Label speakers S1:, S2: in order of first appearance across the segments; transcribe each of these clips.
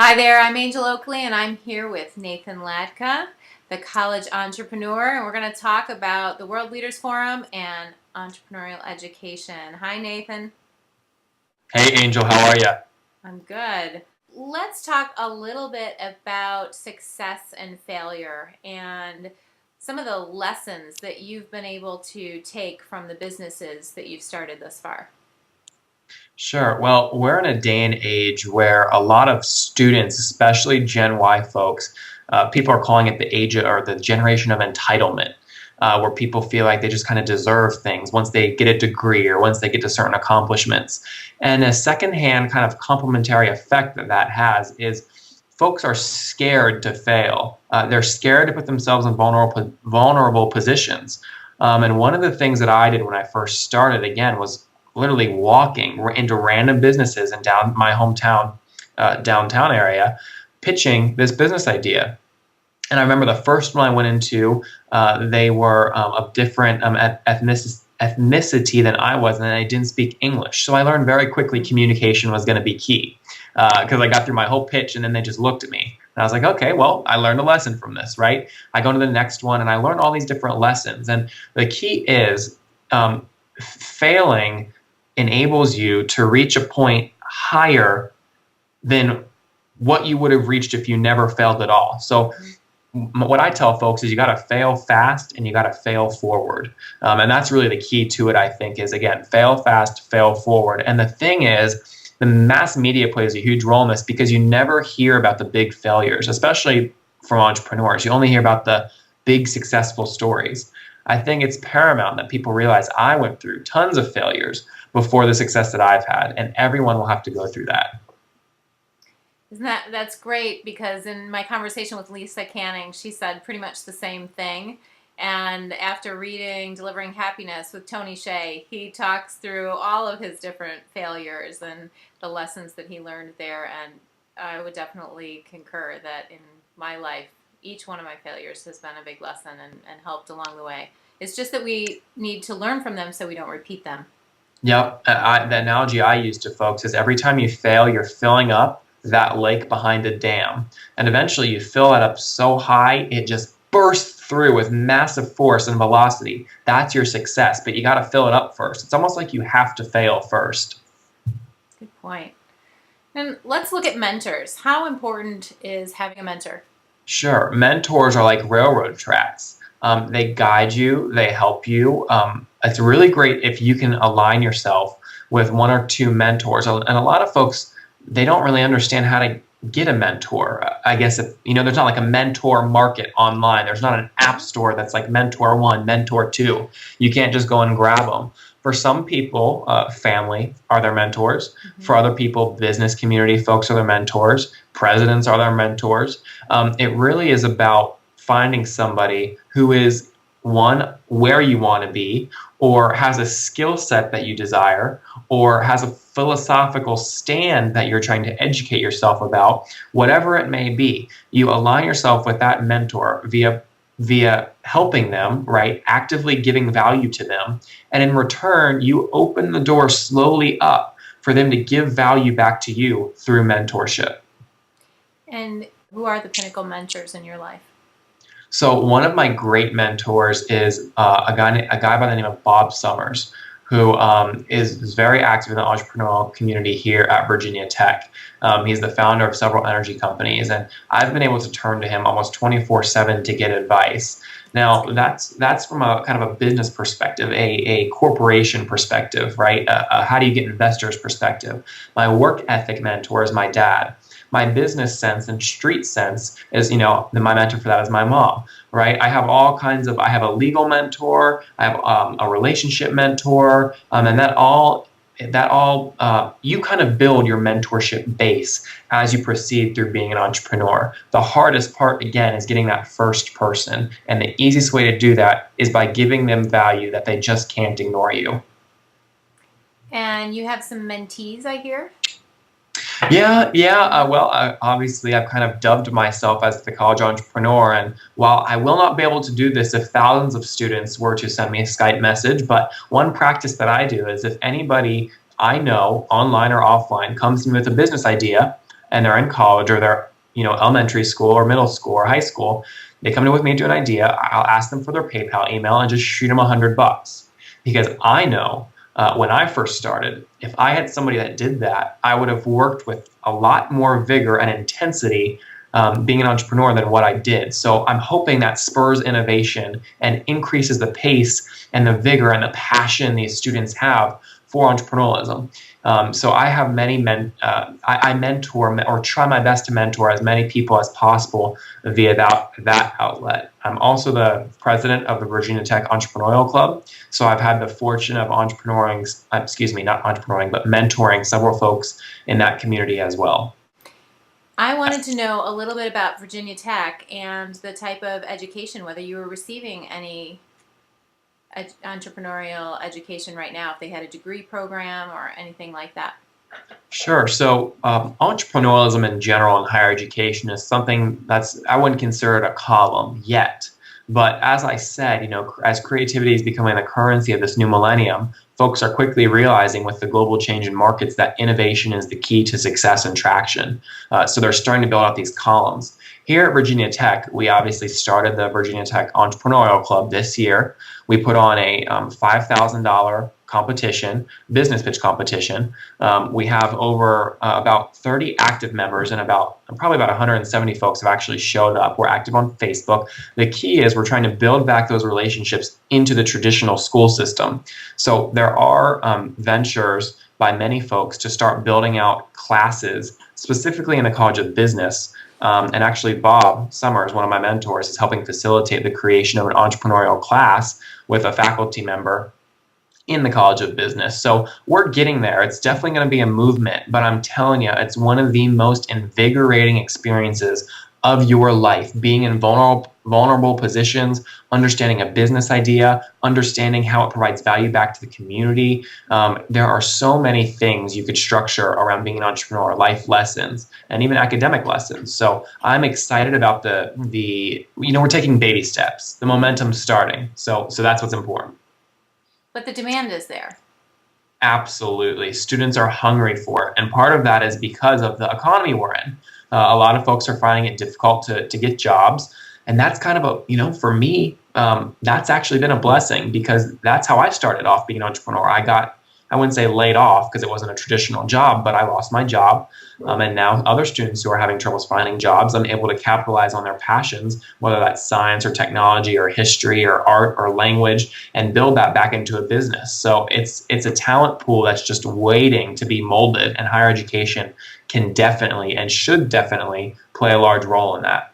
S1: Hi there, I'm Angel Oakley, and I'm here with Nathan Latka, the college entrepreneur, and we're going to talk about the World Leaders Forum and entrepreneurial education. Hi, Nathan.
S2: Hey Angel, how are you?
S1: I'm good. Let's talk a little bit about success and failure and some of the lessons that you've been able to take from the businesses that you've started thus far.
S2: Sure. Well, we're in a day and age where a lot of students, especially Gen Y folks, people are calling it the age or the generation of entitlement, where people feel like they just kind of deserve things once they get a degree or once they get to certain accomplishments. And a secondhand kind of complementary effect that that has is folks are scared to fail. They're scared to put themselves in vulnerable positions. And one of the things that I did when I first started, again, was literally walking into random businesses in my hometown, downtown area, pitching this business idea. And I remember the first one I went into, they were of different ethnicity than I was, and I didn't speak English. So I learned very quickly communication was going to be key because I got through my whole pitch, and then they just looked at me. And I was like, okay, well, I learned a lesson from this, right? I go to the next one, and I learned all these different lessons. And the key is failing enables you to reach a point higher than what you would have reached if you never failed at all. So what I tell folks is you got to fail fast and you got to fail forward. And that's really the key to it, I think, is, again, fail fast, fail forward. And the thing is, the mass media plays a huge role in this because you never hear about the big failures, especially from entrepreneurs. You only hear about the big successful stories. I think it's paramount that people realize I went through tons of failures before the success that I've had, and everyone will have to go through that.
S1: Isn't that's great because in my conversation with Lisa Canning, she said pretty much the same thing. And after reading Delivering Happiness with Tony Hsieh, he talks through all of his different failures and the lessons that he learned there. And I would definitely concur that in my life, each one of my failures has been a big lesson and helped along the way. It's just that we need to learn from them so we don't repeat them.
S2: Yep. The analogy I use to folks is every time you fail, you're filling up that lake behind a dam. And eventually you fill that up so high, it just bursts through with massive force and velocity. That's your success, but you got to fill it up first. It's almost like you have to fail first.
S1: Good point. And let's look at mentors. How important is having a mentor?
S2: Sure. Mentors are like railroad tracks. They guide you, they help you. It's really great if you can align yourself with one or two mentors. And a lot of folks, they don't really understand how to get a mentor. I guess if, there's not like a mentor market online. There's not an app store that's like mentor one, mentor two. You can't just go and grab them. For some people, family are their mentors. Mm-hmm. For other people, business community folks are their mentors. Presidents are their mentors. It really is about finding somebody who is, one, where you want to be, or has a skill set that you desire, or has a philosophical stand that you're trying to educate yourself about. Whatever it may be, you align yourself with that mentor via helping them, right? Actively giving value to them. And in return, you open the door slowly up for them to give value back to you through mentorship.
S1: And who are the pinnacle mentors in your life?
S2: So one of my great mentors is a guy by the name of Bob Summers, who is very active in the entrepreneurial community here at Virginia Tech. He's the founder of several energy companies, and I've been able to turn to him almost 24/7 to get advice. Now, that's from a kind of a business perspective, a corporation perspective, right? How do you get investors' perspective? My work ethic mentor is my dad. My business sense and street sense is, my mentor for that is my mom, right? I have I have a legal mentor, I have a relationship mentor, and you kind of build your mentorship base as you proceed through being an entrepreneur. The hardest part, again, is getting that first person. And the easiest way to do that is by giving them value that they just can't ignore you.
S1: And you have some mentees, I hear?
S2: Yeah. Obviously, I've kind of dubbed myself as the college entrepreneur. And while I will not be able to do this if thousands of students were to send me a Skype message, but one practice that I do is if anybody I know, online or offline, comes to me with a business idea, and they're in college or they're, elementary school or middle school or high school, they come in with me to an idea. I'll ask them for their PayPal email and just shoot them $100 because I know when I first started, if I had somebody that did that, I would have worked with a lot more vigor and intensity being an entrepreneur than what I did. So I'm hoping that spurs innovation and increases the pace and the vigor and the passion these students have for entrepreneurialism. So I have I mentor or try my best to mentor as many people as possible via that outlet. I'm also the president of the Virginia Tech Entrepreneurial Club. So I've had the fortune of not entrepreneuring, but mentoring several folks in that community as well.
S1: I wanted to know a little bit about Virginia Tech and the type of education, whether you were receiving any entrepreneurial education right now, if they had a degree program or anything like that.
S2: Sure. So entrepreneurialism in general in higher education is something I wouldn't consider it a column yet. But as I said, as creativity is becoming the currency of this new millennium, folks are quickly realizing with the global change in markets that innovation is the key to success and traction. So they're starting to build out these columns. Here at Virginia Tech, we obviously started the Virginia Tech Entrepreneurial Club this year. We put on a $5,000 competition, business pitch competition. We have over about 30 active members and probably about 170 folks have actually showed up. We're active on Facebook. The key is we're trying to build back those relationships into the traditional school system. So there are ventures by many folks to start building out classes, specifically in the College of Business. And actually, Bob Summers, one of my mentors, is helping facilitate the creation of an entrepreneurial class with a faculty member in the College of Business. So we're getting there. It's definitely going to be a movement, but I'm telling you, it's one of the most invigorating experiences of your life, being in vulnerable positions, understanding a business idea, understanding how it provides value back to the community. There are so many things you could structure around being an entrepreneur, life lessons, and even academic lessons. So I'm excited about we're taking baby steps. The momentum's starting. So that's what's important.
S1: But the demand is there.
S2: Absolutely. Students are hungry for it. And part of that is because of the economy we're in. A lot of folks are finding it difficult to get jobs. And that's kind of for me, that's actually been a blessing because that's how I started off being an entrepreneur. I wouldn't say laid off because it wasn't a traditional job, but I lost my job. And now other students who are having troubles finding jobs, I'm able to capitalize on their passions, whether that's science or technology or history or art or language, and build that back into a business. So it's a talent pool that's just waiting to be molded, and higher education can definitely and should definitely play a large role in that.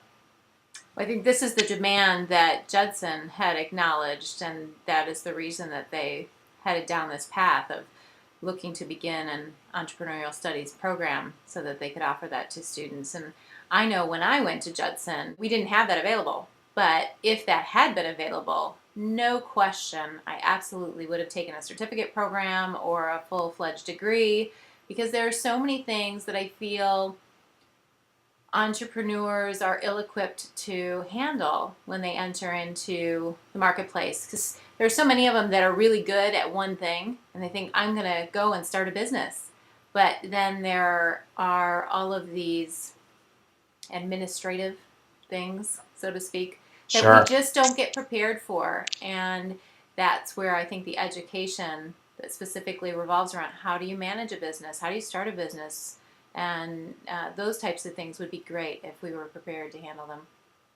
S1: I think this is the demand that Judson had acknowledged, and that is the reason that they headed down this path of looking to begin an entrepreneurial studies program so that they could offer that to students. And I know when I went to Judson, we didn't have that available. But if that had been available, no question, I absolutely would have taken a certificate program or a full-fledged degree because there are so many things that I feel entrepreneurs are ill-equipped to handle when they enter into the marketplace, because there are so many of them that are really good at one thing and they think, I'm going to go and start a business. But then there are all of these administrative things, so to speak, that
S2: Sure.
S1: we just don't get prepared for. And that's where I think the education that specifically revolves around how do you manage a business, how do you start a business, and those types of things would be great if we were prepared to handle them.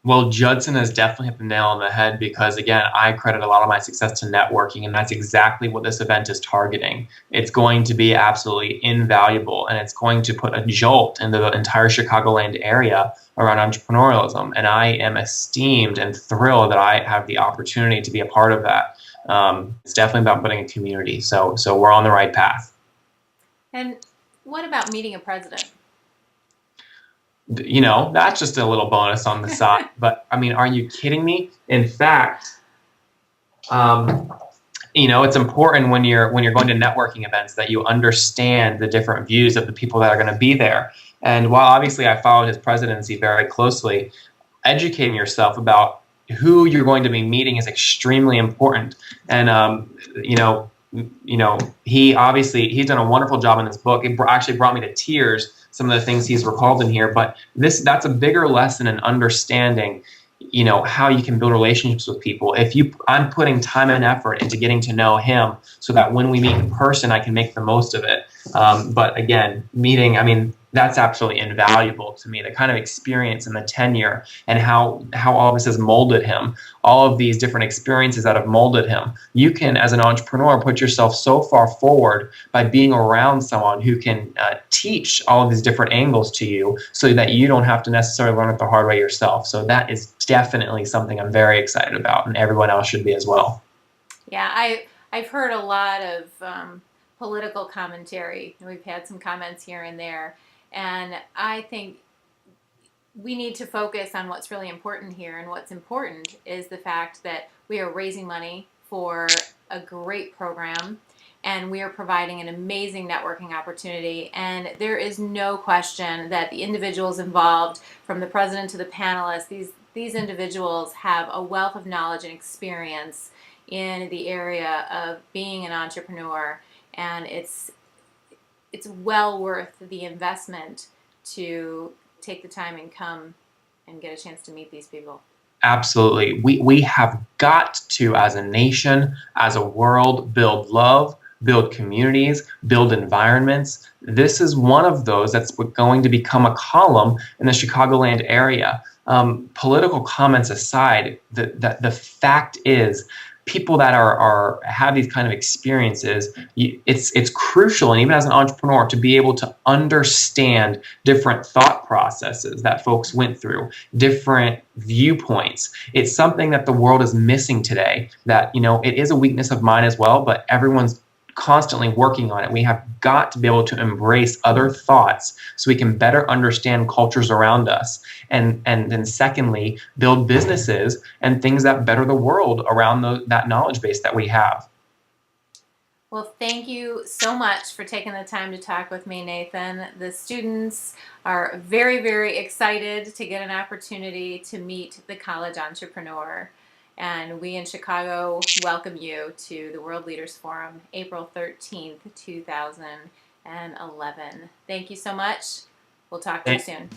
S2: Well, Judson has definitely hit the nail on the head because, again, I credit a lot of my success to networking, and that's exactly what this event is targeting. It's going to be absolutely invaluable, and it's going to put a jolt into the entire Chicagoland area around entrepreneurialism. And I am esteemed and thrilled that I have the opportunity to be a part of that. It's definitely about building a community. So we're on the right path.
S1: And what about meeting a president?
S2: That's just a little bonus on the side. But I mean, are you kidding me? In fact, it's important when you're going to networking events that you understand the different views of the people that are going to be there. And while obviously I followed his presidency very closely, educating yourself about who you're going to be meeting is extremely important. And he's done a wonderful job in this book. It actually brought me to tears some of the things he's recalled in here. But that's a bigger lesson in understanding, how you can build relationships with people. I'm putting time and effort into getting to know him so that when we meet in person, I can make the most of it. But again, meeting, I mean, that's absolutely invaluable to me. The kind of experience and the tenure and how all of this has molded him, all of these different experiences that have molded him. You can, as an entrepreneur, put yourself so far forward by being around someone who can teach all of these different angles to you so that you don't have to necessarily learn it the hard way yourself. So that is definitely something I'm very excited about, and everyone else should be as well.
S1: Yeah, I've heard a lot of political commentary. We've had some comments here and there, and I think we need to focus on what's really important here. And what's important is the fact that we are raising money for a great program, and we are providing an amazing networking opportunity. And there is no question that the individuals involved, from the president to the panelists, these individuals have a wealth of knowledge and experience in the area of being an entrepreneur, and it's well worth the investment to take the time and come and get a chance to meet these people.
S2: Absolutely. We have got to, as a nation, as a world, build love, build communities, build environments. This is one of those that's going to become a column in the Chicagoland area. Political comments aside, the fact is, people that have these kind of experiences, it's crucial, and even as an entrepreneur, to be able to understand different thought processes that folks went through, different viewpoints. It's something that the world is missing today, that it is a weakness of mine as well, but everyone's constantly working on it. We have got to be able to embrace other thoughts so we can better understand cultures around us. And then secondly, build businesses and things that better the world around that knowledge base that we have.
S1: Well, thank you so much for taking the time to talk with me, Nathan. The students are very, very excited to get an opportunity to meet the college entrepreneur. And we in Chicago welcome you to the World Leaders Forum, April 13th, 2011. Thank you so much. We'll talk to you soon.